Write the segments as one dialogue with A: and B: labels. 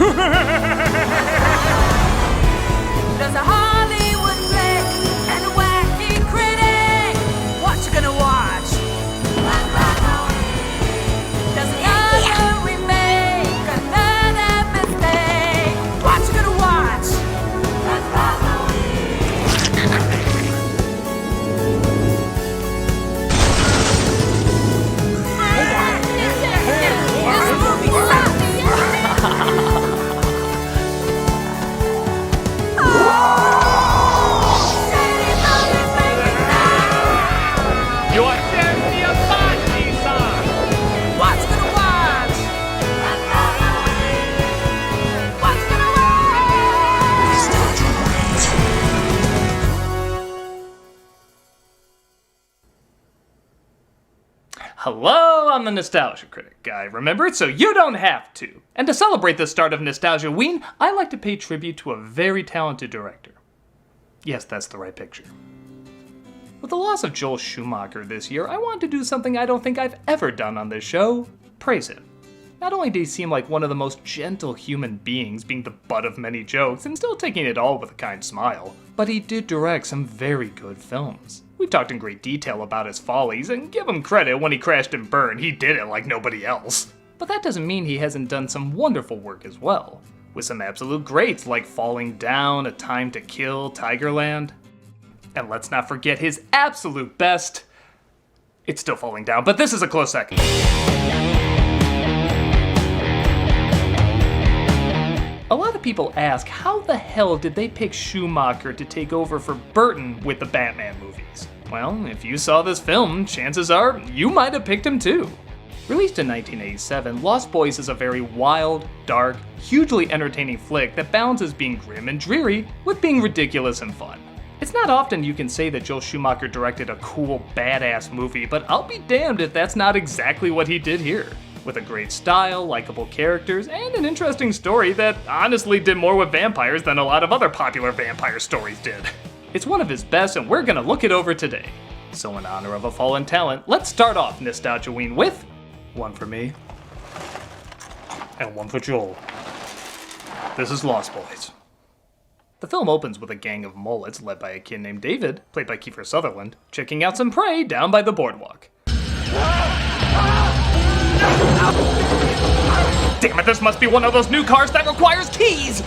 A: There's a Hollywood flick and a wacky critic. What you gonna watch? There's another remake, another mistake. What you gonna watch? This movie sucks. What's gonna watch? What's gonna
B: Hello, I'm the Nostalgia Critic. I remember it so you don't have to. And to celebrate the start of Nostalgia-Ween, I like to pay tribute to a very talented director. Yes, that's the right picture. With the loss of Joel Schumacher this year, I wanted to do something I don't think I've ever done on this show: praise him. Not only did he seem like one of the most gentle human beings, being the butt of many jokes and still taking it all with a kind smile, but he did direct some very good films. We've talked in great detail about his follies, and give him credit, when he crashed and burned, he did it like nobody else. But that doesn't mean he hasn't done some wonderful work as well, with some absolute greats like Falling Down, A Time to Kill, Tigerland. And let's not forget his absolute best. It's still Falling Down, but this is a close second. A lot of people ask, how the hell did they pick Schumacher to take over for Burton with the Batman movies? Well, if you saw this film, chances are you might have picked him too. Released in 1987, Lost Boys is a very wild, dark, hugely entertaining flick that balances being grim and dreary with being ridiculous and fun. It's not often you can say that Joel Schumacher directed a cool, badass movie, but I'll be damned if that's not exactly what he did here. With a great style, likable characters, and an interesting story that honestly did more with vampires than a lot of other popular vampire stories did. It's one of his best, and we're gonna look it over today. So in honor of a fallen talent, let's start off Nostalgia-Ween with one for me, and one for Joel. This is Lost Boys. The film opens with a gang of mullets led by a kid named David, played by Kiefer Sutherland, checking out some prey down by the boardwalk. Damn it, this must be one of those new cars that requires keys!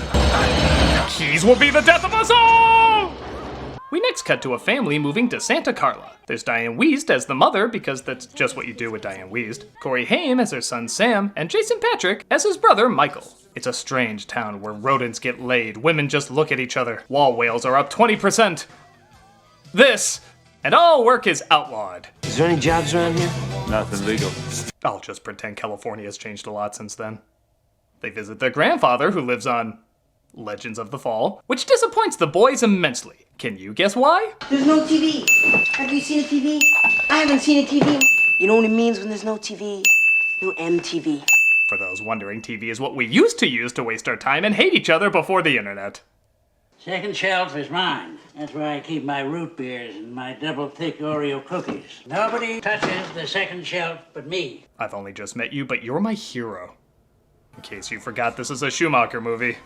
B: Keys will be the death of us all! We next cut to a family moving to Santa Carla. There's Diane Wiest as the mother, because that's just what you do with Diane Wiest, Corey Haim as her son Sam, and Jason Patric as his brother Michael. It's a strange town where rodents get laid, women just look at each other, wall whales are up 20%. This, and all work is outlawed.
C: Is there any jobs around here?
D: Nothing legal.
B: I'll just pretend California has changed a lot since then. They visit their grandfather, who lives on Legends of the Fall, which disappoints the boys immensely. Can you guess why?
E: There's no TV. Have you seen a TV? I haven't seen a TV. You know what it means when there's no TV? No MTV.
B: For those wondering, TV is what we used to use to waste our time and hate each other before the internet.
F: Second shelf is mine. That's where I keep my root beers and my double thick Oreo cookies. Nobody touches the second shelf but me.
B: I've only just met you, but you're my hero. In case you forgot, this is a Schumacher movie.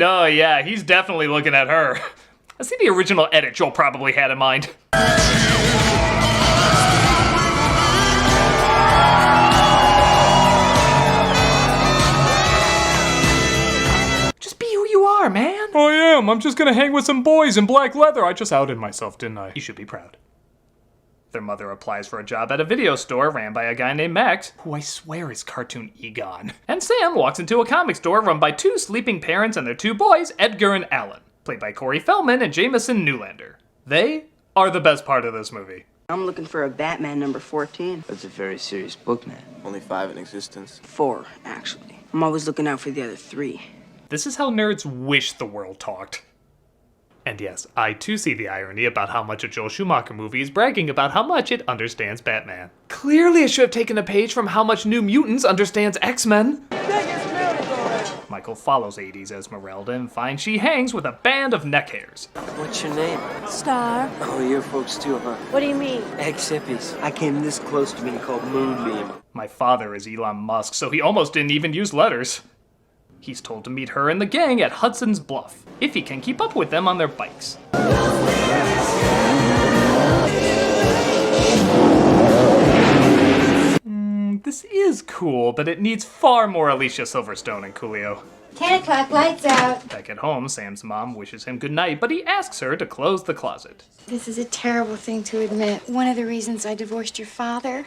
B: Oh yeah, he's definitely looking at her. I see the original edit Joel probably had in mind. Man. I am. I'm just gonna hang with some boys in black leather. I just outed myself, didn't I? You should be proud. Their mother applies for a job at a video store ran by a guy named Max, who I swear is cartoon Egon. And Sam walks into a comic store run by two sleeping parents and their two boys, Edgar and Alan, played by Corey Feldman and Jameson Newlander. They are the best part of this movie.
E: I'm looking for a Batman number 14.
C: That's a very serious book, man.
D: Only 5 in existence.
E: 4, actually. I'm always looking out for the other 3.
B: This is how nerds wish the world talked. And yes, I too see the irony about how much a Joel Schumacher movie is bragging about how much it understands Batman. Clearly it should have taken a page from how much New Mutants understands X-Men. Michael follows 80s Esmeralda and finds she hangs with a band of neck hairs.
C: What's your name?
A: Star.
C: Oh, you're folks too, huh?
A: What do you mean?
C: Ex-hippies. I came this close to being called Moonbeam.
B: My father is Elon Musk, so he almost didn't even use letters. He's told to meet her and the gang at Hudson's Bluff, if he can keep up with them on their bikes. This is cool, but it needs far more Alicia Silverstone and Coolio.
G: 10 o'clock, lights out.
B: Back at home, Sam's mom wishes him goodnight, but he asks her to close the closet.
G: This is a terrible thing to admit. One of the reasons I divorced your father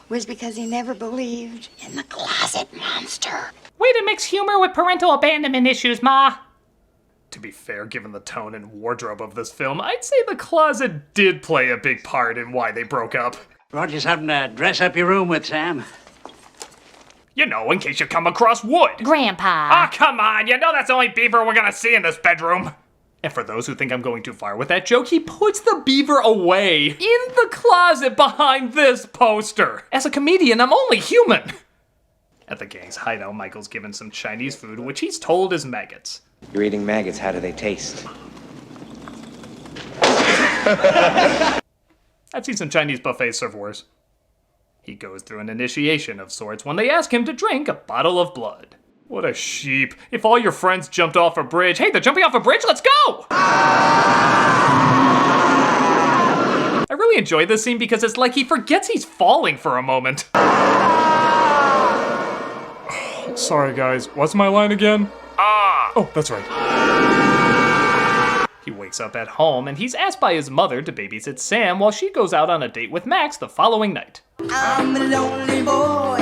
G: was because he never believed in the closet monster.
B: Way to mix humor with parental abandonment issues, Ma! To be fair, given the tone and wardrobe of this film, I'd say the closet did play a big part in why they broke up.
F: Brought you something to dress up your room with, Sam.
B: You know, in case you come across wood.
A: Grandpa.
B: Ah, come on, you know that's the only beaver we're gonna see in this bedroom. And for those who think I'm going too far with that joke, he puts the beaver away in the closet behind this poster. As a comedian, I'm only human. At the gang's hideout, Michael's given some Chinese food, which he's told is maggots.
C: You're eating maggots. How do they taste?
B: I've seen some Chinese buffets serve worse. He goes through an initiation of sorts when they ask him to drink a bottle of blood. What a sheep. If all your friends jumped off a bridge, hey, they're jumping off a bridge, let's go! I really enjoy this scene because it's like he forgets he's falling for a moment. Sorry guys, what's my line again? Oh, that's right. He wakes up at home and he's asked by his mother to babysit Sam while she goes out on a date with Max the following night.
E: I'm a lonely boy.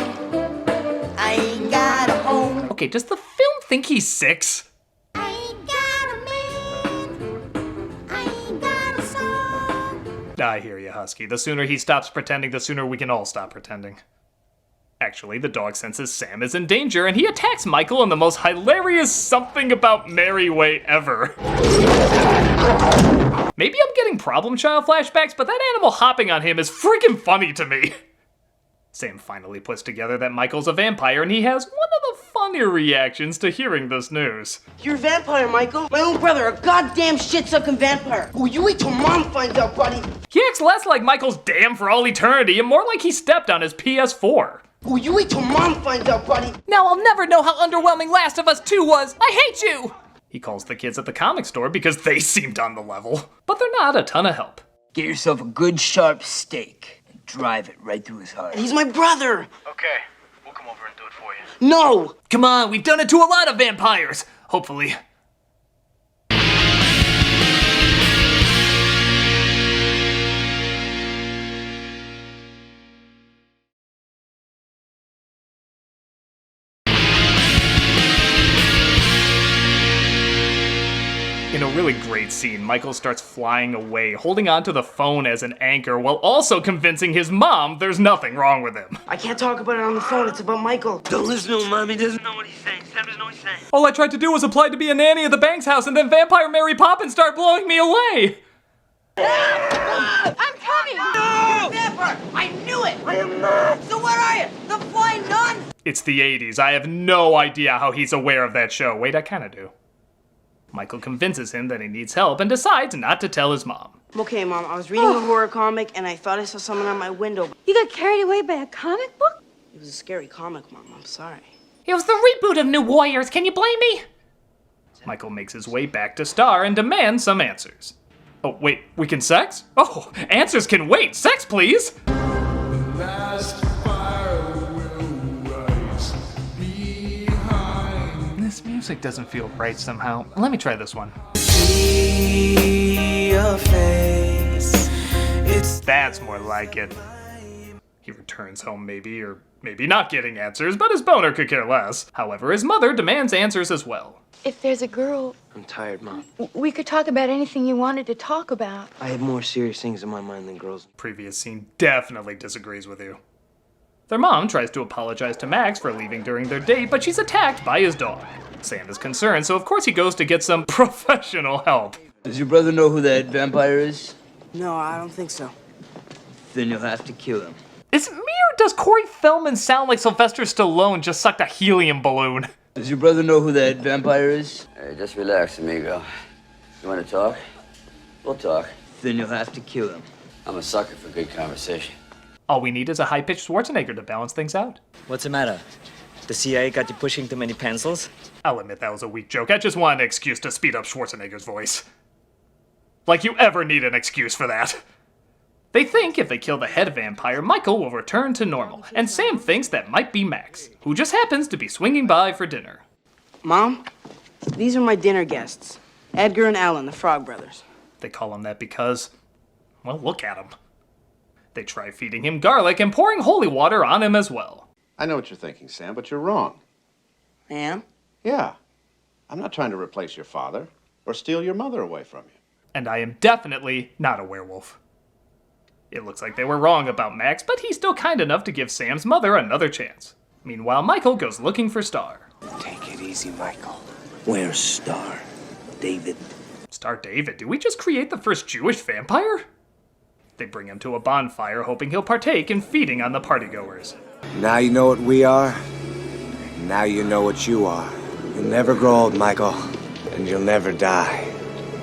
E: I ain't got a home.
B: Okay, does the film think he's 6?
G: I ain't got a man. I ain't got a song.
B: I hear you, Husky. The sooner he stops pretending, the sooner we can all stop pretending. Actually, the dog senses Sam is in danger, and he attacks Michael in the most hilarious something about Mary way ever. Maybe I'm getting problem child flashbacks, but that animal hopping on him is freaking funny to me. Sam finally puts together that Michael's a vampire, and he has one of the funnier reactions to hearing this news.
E: You're a vampire, Michael. My own brother, a goddamn shit-sucking vampire. Oh, you wait till Mom finds out, buddy.
B: He acts less like Michael's damn for all eternity, and more like he stepped on his PS4.
E: Oh, you wait till Mom finds out, buddy.
B: Now I'll never know how underwhelming Last of Us 2 was. I hate you! He calls the kids at the comic store because they seemed on the level. But they're not a ton of help.
H: Get yourself a good sharp steak and drive it right through his heart.
E: He's my brother.
D: Okay, we'll come over and do it for you.
E: No.
B: Come on, we've done it to a lot of vampires. Hopefully. In a really great scene, Michael starts flying away, holding onto the phone as an anchor while also convincing his mom there's nothing wrong with him.
E: I can't talk about it on the phone. It's about Michael.
C: Don't listen to him, Mom. He doesn't know what he's saying. Sam doesn't know what he's saying.
B: All I tried to do was apply to be a nanny at the Banks house, and then Vampire Mary Poppins started blowing me away.
E: I'm coming. No. You're a vampire. I knew it. I am not. So where are you? The flying nun?
B: It's the 80s. I have no idea how he's aware of that show. Wait, I kind of do. Michael convinces him that he needs help and decides not to tell his mom.
E: Okay, Mom. I was reading a horror comic, and I thought I saw someone on my window.
G: You got carried away by a comic book?
E: It was a scary comic, Mom. I'm sorry.
B: It was the reboot of New Warriors. Can you blame me? Michael makes his way back to Star and demands some answers. Oh, wait, we can sex? Oh, answers can wait. Sex, please. This music doesn't feel right somehow. Let me try this one. That's more like it. He returns home maybe, or maybe not getting answers, but his boner could care less. However, his mother demands answers as well.
G: If there's a girl,
C: I'm tired, Mom.
G: we could talk about anything you wanted to talk about.
C: I have more serious things in my mind than girls.
B: Previous scene definitely disagrees with you. Their mom tries to apologize to Max for leaving during their date, but she's attacked by his dog. Sam is concerned, so of course he goes to get some professional help.
H: Does your brother know who that vampire is?
E: No, I don't think so.
H: Then you'll have to kill him.
B: Is it me or does Corey Feldman sound like Sylvester Stallone just sucked a helium balloon?
H: Does your brother know who that vampire is?
I: Hey, just relax, amigo. You want to talk? We'll talk.
H: Then you'll have to kill him.
I: I'm a sucker for good conversation.
B: All we need is a high-pitched Schwarzenegger to balance things out.
J: What's the matter? The CIA got you pushing too many pencils?
B: I'll admit that was a weak joke. I just wanted an excuse to speed up Schwarzenegger's voice. Like you ever need an excuse for that. They think if they kill the head vampire, Michael will return to normal, and Sam thinks that might be Max, who just happens to be swinging by for dinner.
K: Mom, these are my dinner guests. Edgar and Alan, the Frog Brothers.
B: They call him that because, well, look at him. They try feeding him garlic and pouring holy water on him as well.
L: I know what you're thinking, Sam, but you're wrong.
K: I am?
L: Yeah. I'm not trying to replace your father or steal your mother away from you.
B: And I am definitely not a werewolf. It looks like they were wrong about Max, but he's still kind enough to give Sam's mother another chance. Meanwhile, Michael goes looking for Star.
C: Take it easy, Michael. Where's Star? David.
B: Star David? Did we just create the first Jewish vampire? They bring him to a bonfire, hoping he'll partake in feeding on the partygoers.
M: Now you know what we are. Now you know what you are. You'll never grow old, Michael. And you'll never die.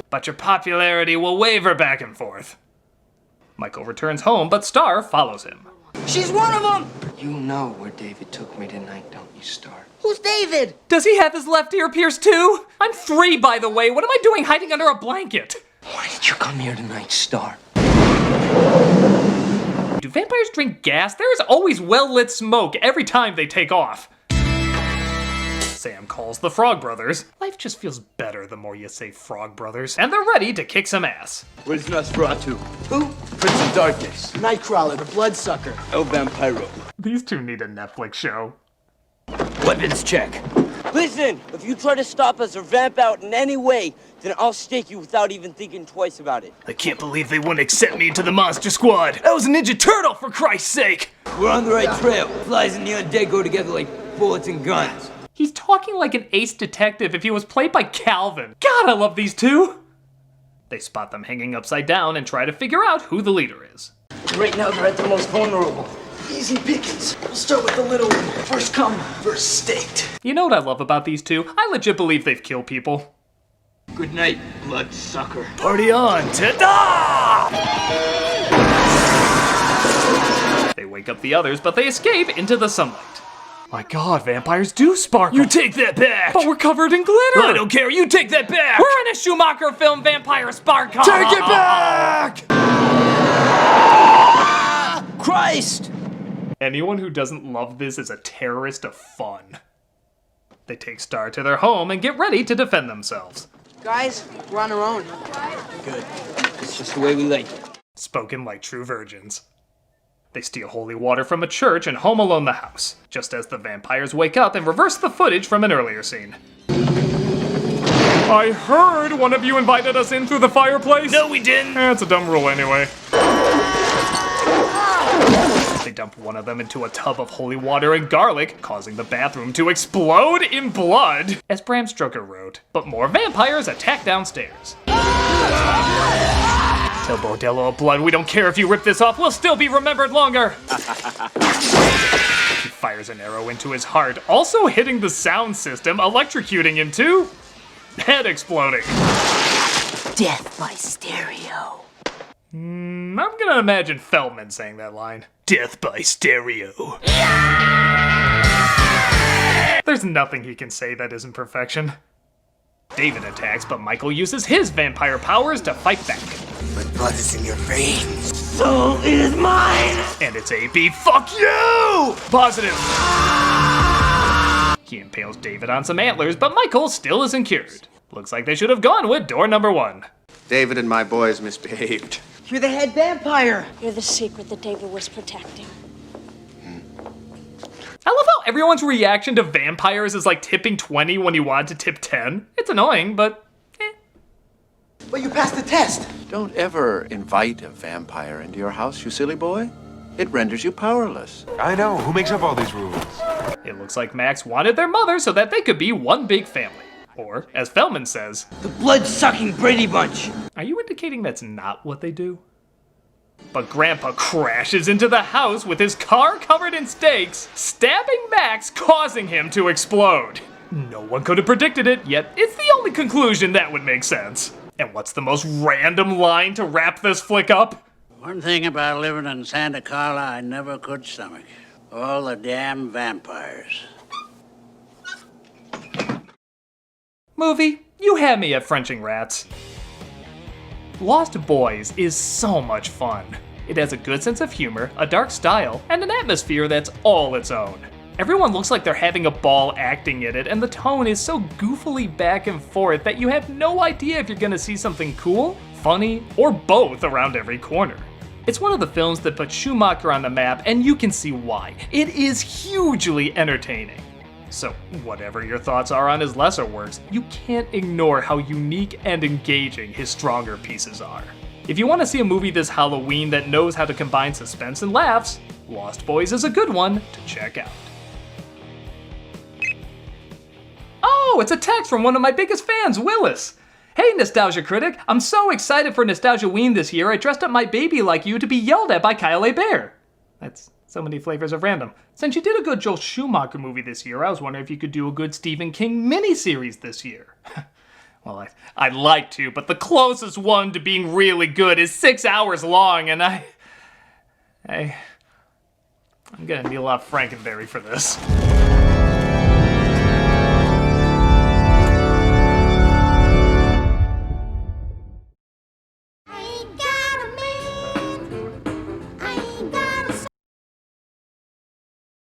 B: But your popularity will waver back and forth. Michael returns home, but Star follows him.
K: She's one of them!
C: You know where David took me tonight, don't you, Star?
K: Who's David?
B: Does he have his left ear pierced too? I'm 3, by the way. What am I doing hiding under a blanket?
C: Why did you come here tonight, Star?
B: Do vampires drink gas? There is always well-lit smoke every time they take off. Sam calls the Frog Brothers. Life just feels better the more you say Frog Brothers. And they're ready to kick some ass.
H: Where's Nosferatu?
K: Who?
H: Prince of Darkness.
K: Nightcrawler, the Bloodsucker.
H: El Vampiro.
B: These two need a Netflix show.
H: Weapons check.
E: Listen, if you try to stop us or vamp out in any way, then I'll stake you without even thinking twice about it.
B: I can't believe they wouldn't accept me into the Monster Squad. That was a Ninja Turtle, for Christ's sake.
H: We're on the right trail. Flies and the undead go together like bullets and guns.
B: He's talking like an ace detective if he was played by Calvin. God, I love these two. They spot them hanging upside down and try to figure out who the leader is.
K: Right now, they're at the most vulnerable. Easy pickings. We'll start with the little one. First come, first staked.
B: You know what I love about these two? I legit believe they've killed people.
H: Good night, bloodsucker.
B: Party on, ta-da! They wake up the others, but they escape into the sunlight. My god, vampires do sparkle. You take that back! But we're covered in glitter! I don't care, you take that back! We're in a Schumacher film, Vampire Sparkle! Take it back!
H: Christ!
B: Anyone who doesn't love this is a terrorist of fun. They take Star to their home and get ready to defend themselves.
K: Guys, we're on our own.
H: Good. It's just the way we like it.
B: Spoken like true virgins. They steal holy water from a church and home alone the house, just as the vampires wake up and reverse the footage from an earlier scene. I heard one of you invited us in through the fireplace. No, we didn't. It's a dumb rule anyway. They dump one of them into a tub of holy water and garlic, causing the bathroom to explode in blood, as Bram Stoker wrote. But more vampires attack downstairs. Tell Bordello of Blood we don't care if you rip this off, we'll still be remembered longer. He fires an arrow into his heart, also hitting the sound system, electrocuting him too. Head exploding.
E: Death by stereo.
B: I'm gonna imagine Feldman saying that line. Death by stereo. There's nothing he can say that isn't perfection. David attacks, but Michael uses his vampire powers to fight back.
M: My blood is in your veins.
E: So is mine!
B: And it's AB fuck you! Positive. He impales David on some antlers, but Michael still isn't cured. Looks like they should have gone with door number 1.
L: David and my boys misbehaved.
K: You're the head vampire.
G: You're the secret that David was protecting.
B: I love how everyone's reaction to vampires is like tipping 20 when you want to tip 10. It's annoying, but
K: But you passed the test.
L: Don't ever invite a vampire into your house, you silly boy. It renders you powerless.
M: I know. Who makes up all these rules?
B: it looks like Max wanted their mother so that they could be one big family. Or, as Feldman says,
H: the blood-sucking Brady Bunch.
B: Are you indicating that's not what they do? But Grandpa crashes into the house with his car covered in stakes, stabbing Max, causing him to explode. No one could have predicted it, yet it's the only conclusion that would make sense. And what's the most random line to wrap this flick up?
F: One thing about living in Santa Carla I never could stomach. All the damn vampires.
B: Movie, you had me at Frenching rats. Lost Boys is so much fun. It has a good sense of humor, a dark style, and an atmosphere that's all its own. Everyone looks like they're having a ball acting in it, and the tone is so goofily back and forth that you have no idea if you're gonna see something cool, funny, or both around every corner. It's one of the films that put Schumacher on the map, and you can see why. It is hugely entertaining. So, whatever your thoughts are on his lesser works, you can't ignore how unique and engaging his stronger pieces are. If you want to see a movie this Halloween that knows how to combine suspense and laughs, Lost Boys is a good one to check out. Oh, it's a text from one of my biggest fans, Willis. Hey, Nostalgia Critic, I'm so excited for Nostalgia-Ween this year, I dressed up my baby like you to be yelled at by Kyle A. Bear. That's so many flavors of random. Since you did a good Joel Schumacher movie this year, I was wondering if you could do a good Stephen King miniseries this year. Well, I'd like to, but the closest one to being really good is 6 hours long, and I'm gonna need a lot of Frankenberry for this.